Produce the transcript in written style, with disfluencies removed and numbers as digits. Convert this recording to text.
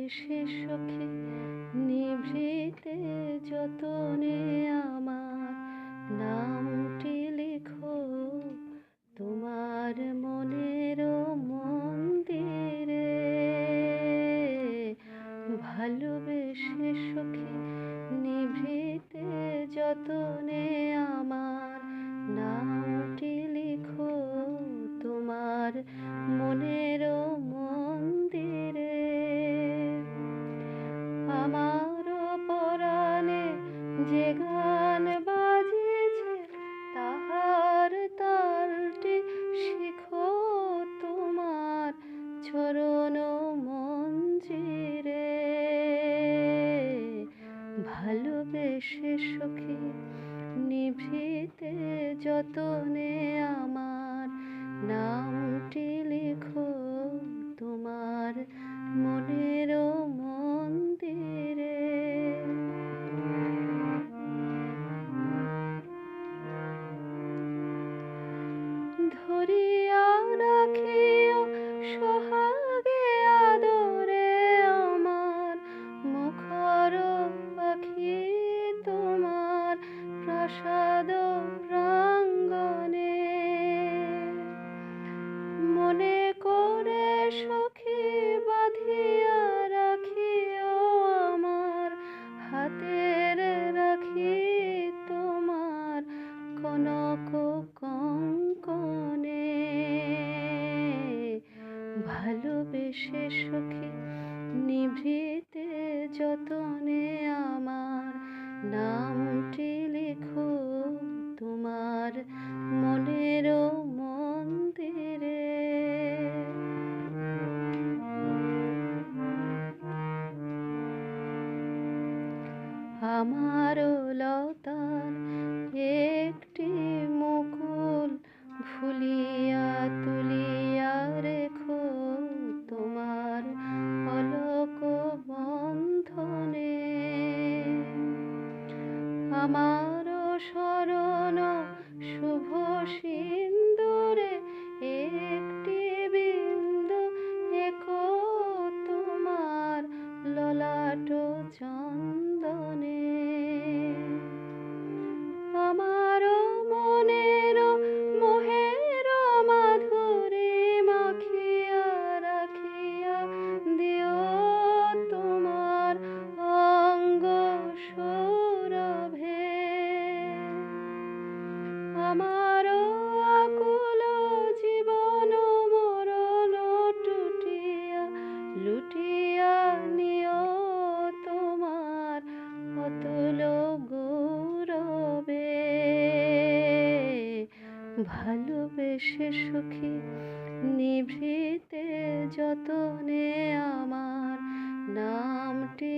ভালোবেসে সখী নিভৃতে যতনে আমার নামটি লিখো তোমার মনের মন্দিরে। ভালোবেসে সখী নিভৃতে যতনে আমার নামটি লিখো তোমার মনের মন্দিরে। আমার পরাণে যে গান বাজিছে তাহার তালটি শিখো তোমার চরণ মঞ্জিরে। ভালোবেসে সখী নিভৃতে যতনে আমার নামটি লিখো তোমার মনের মন্দিরে। ধরিয়া রাখিও সোহাগে আদরে আমার মুখর পাখি তোমার প্রাসাদ প্রাঙ্গণে। মনে করে সখী বাঁধিয়া রাখিও আমার হাতের রাখি তোমার কনক কঙ্কণে। ভালোবেসে সখী নিভৃতে যতনে আমার নামটি লিখো তোমার মনের মন্দিরে। আমার লতার একটি মুকুল ভুলিয়া তুলিয়া রেখো তোমার পলক বন্ধনে। আমার শরণ শুভ সিন্দুরে একটি বিন্দু একো তোমার ললাট চন্দনে। আমার মনের মোহের মাধুরী মাখিয়া রাখিয়া দিও তোমার অঙ্গ সৌরভে। আমার আকুল জীবন মরণ টুটিয়া লুটিয়া নিও তোমার অতুল গৌরবে। ভালোবেসে সখী নিভৃতে যতনে আমার নামটি